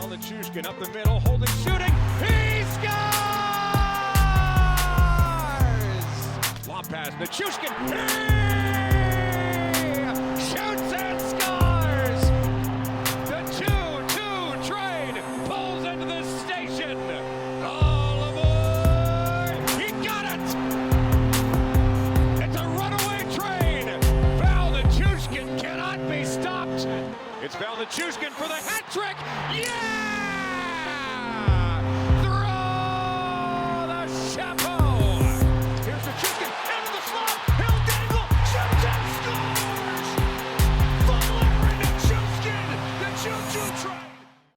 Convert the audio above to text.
Now Nichushkin up the middle, holding, shooting. He scores! Long pass, Nichushkin.